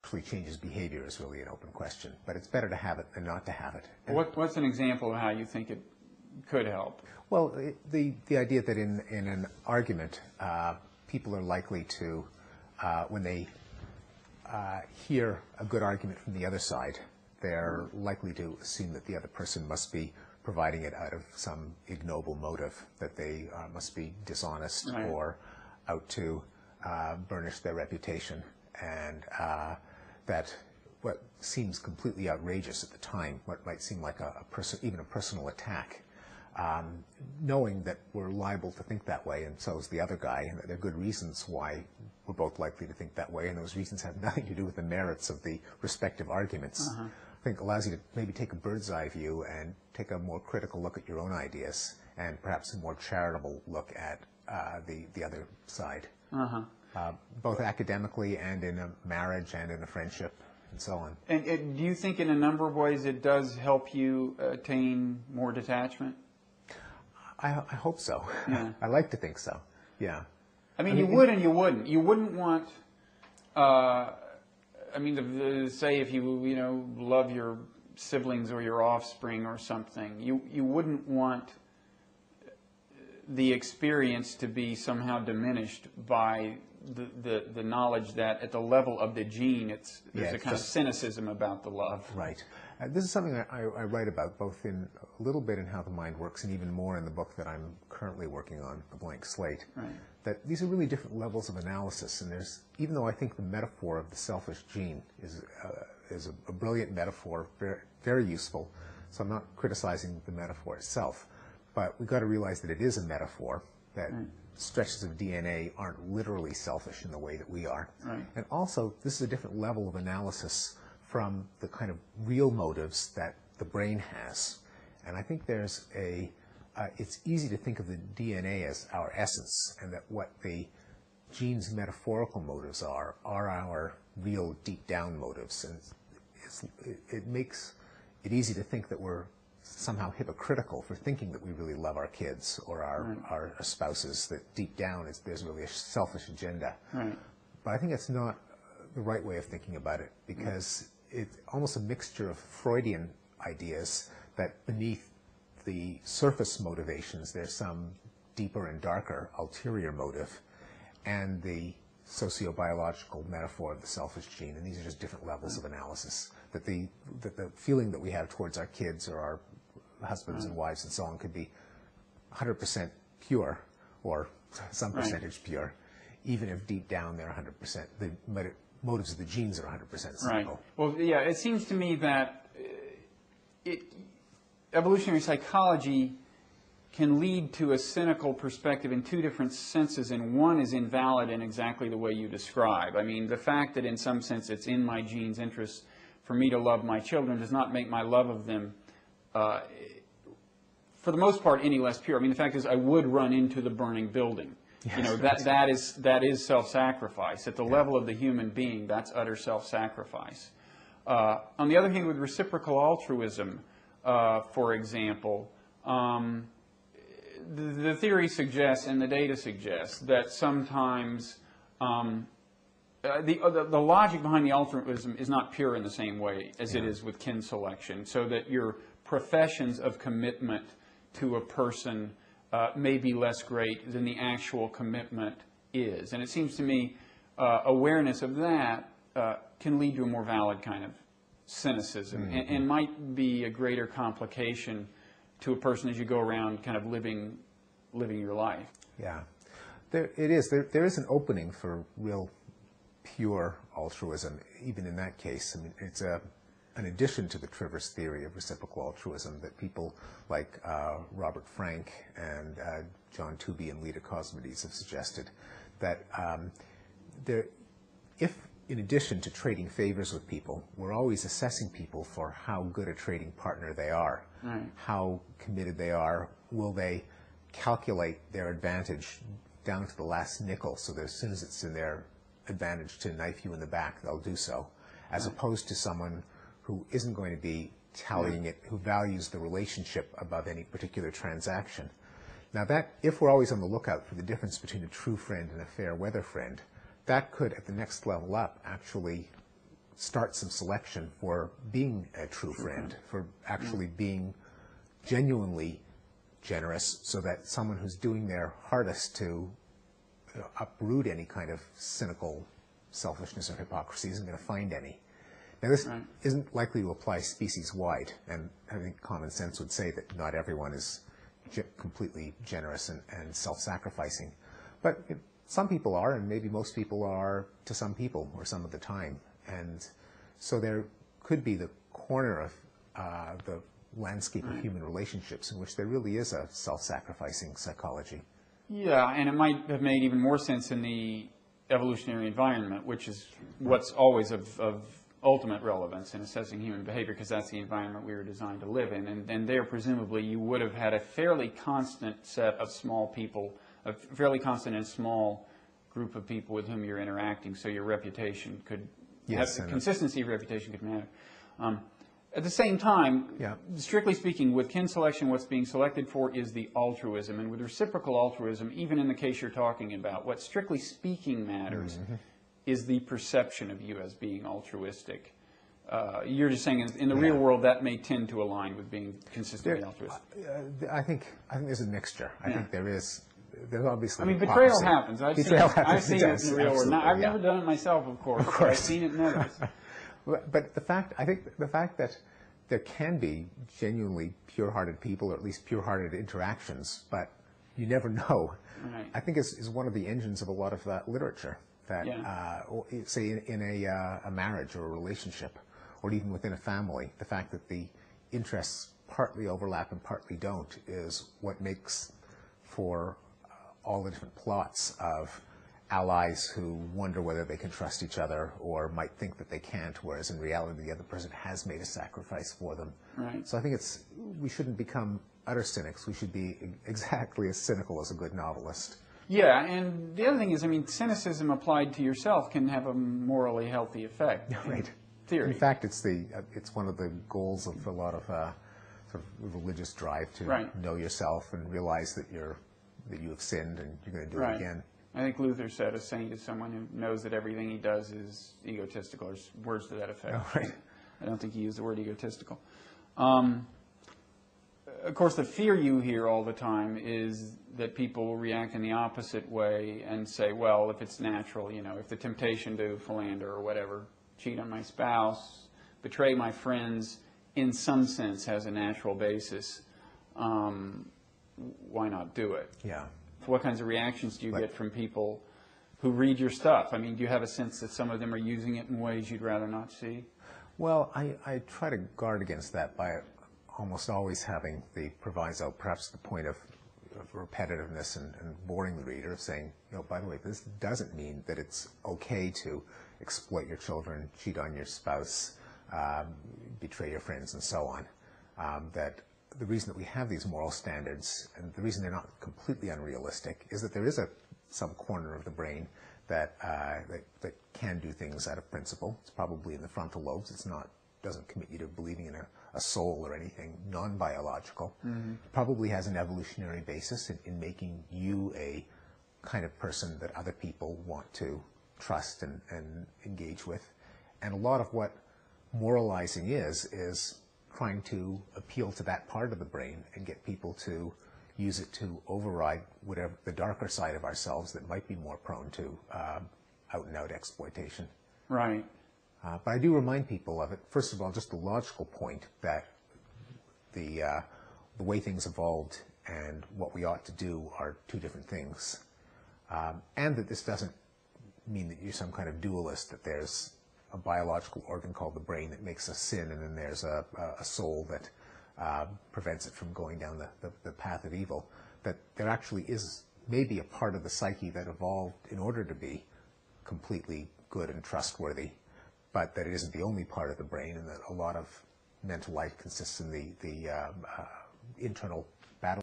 actually changes behavior is really an open question. But it's better to have it than not to have it. What's an example of how you think it could help? Well, the idea that in an argument, people are likely to, when they hear a good argument from the other side, they're likely to assume that the other person must be providing it out of some ignoble motive, that they must be dishonest right. or out to burnish their reputation, and that what seems completely outrageous at the time, what might seem like even a personal attack, knowing that we're liable to think that way, and so is the other guy, and that there are good reasons why we're both likely to think that way, and those reasons have nothing to do with the merits of the respective arguments. I think allows you to maybe take a bird's eye view and take a more critical look at your own ideas, and perhaps a more charitable look at the other side, both academically and in a marriage and in a friendship and so on. And do you think in a number of ways it does help you attain more detachment? I hope so. Yeah. I like to think so. Yeah. I mean, you would and you wouldn't. You wouldn't want. I mean, say if you love your siblings or your offspring or something, you wouldn't want the experience to be somehow diminished by the knowledge that at the level of the gene, there's a kind of cynicism about the love. Right. This is something I write about, both in a little bit in How the Mind Works and even more in the book that I'm currently working on, A Blank Slate. Right. That these are really different levels of analysis, and even though I think the metaphor of the selfish gene is a brilliant metaphor, very, very useful, so I'm not criticizing the metaphor itself, but we've got to realize that it is a metaphor, that stretches of DNA aren't literally selfish in the way that we are. Right. And also, this is a different level of analysis from the kind of real motives that the brain has. And I think it's easy to think of the DNA as our essence, and that what the gene's metaphorical motives are our real deep down motives. And it makes it easy to think that we're somehow hypocritical for thinking that we really love our kids or our spouses, that deep down there's really a selfish agenda. Right. But I think it's not the right way of thinking about it, because it's almost a mixture of Freudian ideas that beneath the surface motivations there's some deeper and darker ulterior motive, and the sociobiological metaphor of the selfish gene, and these are just different levels of analysis. That the feeling that we have towards our kids or our husbands and wives and so on could be 100% pure, or some percentage pure, even if deep down they're 100%. The motives of the genes are 100% simple. Right. Well, yeah, it seems to me that evolutionary psychology can lead to a cynical perspective in two different senses, and one is invalid in exactly the way you describe. I mean, the fact that in some sense it's in my genes' interest for me to love my children does not make my love of them, for the most part, any less pure. I mean, the fact is I would run into the burning building. Yes. You know, that is self-sacrifice. At the level of the human being, that's utter self-sacrifice. On the other hand, with reciprocal altruism, for example, the theory suggests and the data suggests that sometimes the logic behind the altruism is not pure in the same way as it is with kin selection, so that your professions of commitment to a person may be less great than the actual commitment is. And it seems to me awareness of that can lead to a more valid kind of cynicism, and might be a greater complication to a person as you go around kind of living your life. Yeah, there is an opening for real pure altruism, even in that case. I mean, it's an addition to the Trivers theory of reciprocal altruism that people like Robert Frank and John Tooby and Lita Cosmides have suggested, that if in addition to trading favors with people, we're always assessing people for how good a trading partner they are, how committed they are, will they calculate their advantage down to the last nickel, so that as soon as it's in their advantage to knife you in the back, they'll do so, as opposed to someone who isn't going to be tallying it, who values the relationship above any particular transaction. Now that, if we're always on the lookout for the difference between a true friend and a fair weather friend, that could, at the next level up, actually start some selection for being a true friend, for actually being genuinely generous, so that someone who's doing their hardest to uproot any kind of cynical selfishness or hypocrisy isn't going to find any. Now, this isn't likely to apply species-wide, and I think common sense would say that not everyone is completely generous and self-sacrificing. But some people are, and maybe most people are to some people or some of the time. And so there could be the corner of the landscape of human relationships in which there really is a self-sacrificing psychology. Yeah, and it might have made even more sense in the evolutionary environment, which is what's always of ultimate relevance in assessing human behavior, because that's the environment we were designed to live in. And there, presumably, you would have had a fairly constant set of small people, a fairly constant and small group of people with whom you're interacting, so your reputation could have, consistency of reputation could matter. At the same time, strictly speaking, with kin selection, what's being selected for is the altruism. And with reciprocal altruism, even in the case you're talking about, what strictly speaking matters is the perception of you as being altruistic. You're just saying in the real world that may tend to align with being consistently altruistic. I think there's a mixture. I think there's obviously. I mean, betrayal happens. I've seen it in the real world. I've never done it myself, of course. But I've seen it in others. But I think the fact that there can be genuinely pure-hearted people, or at least pure-hearted interactions, but you never know, I think is one of the engines of a lot of literature. That, say, in a marriage or a relationship, or even within a family, the fact that the interests partly overlap and partly don't is what makes for all the different plots of allies who wonder whether they can trust each other or might think that they can't, whereas in reality the other person has made a sacrifice for them. So I think we shouldn't become utter cynics. We should be exactly as cynical as a good novelist. Yeah, and the other thing is, I mean, cynicism applied to yourself can have a morally healthy effect. In theory. In fact, it's one of the goals of a lot of sort of religious drive to know yourself and realize that you have sinned and you're going to do it again. I think Luther said a saint is someone who knows that everything he does is egotistical, or words to that effect. I don't think he used the word egotistical. Of course, the fear you hear all the time is that people will react in the opposite way and say, well, if it's natural, if the temptation to philander or whatever, cheat on my spouse, betray my friends, in some sense has a natural basis, why not do it? What kinds of reactions do you get from people who read your stuff? I mean, do you have a sense that some of them are using it in ways you'd rather not see? Well, I try to guard against that by almost always having the proviso, perhaps the point of repetitiveness and boring the reader, of saying, by the way, this doesn't mean that it's okay to exploit your children, cheat on your spouse, betray your friends, and so on. That the reason that we have these moral standards, and the reason they're not completely unrealistic, is that there is some corner of the brain that can do things out of principle. It's probably in the frontal lobes. Doesn't commit you to believing in a soul or anything non-biological. It probably has an evolutionary basis in making you a kind of person that other people want to trust and engage with. And a lot of what moralizing is trying to appeal to that part of the brain and get people to use it to override whatever the darker side of ourselves that might be more prone to out-and-out exploitation. But I do remind people of it. First of all, just the logical point that the way things evolved and what we ought to do are two different things. And that this doesn't mean that you're some kind of dualist, that there's a biological organ called the brain that makes us sin, and then there's a soul that prevents it from going down the path of evil. That there actually is maybe a part of the psyche that evolved in order to be completely good and trustworthy, but that it isn't the only part of the brain, and that a lot of mental life consists in the internal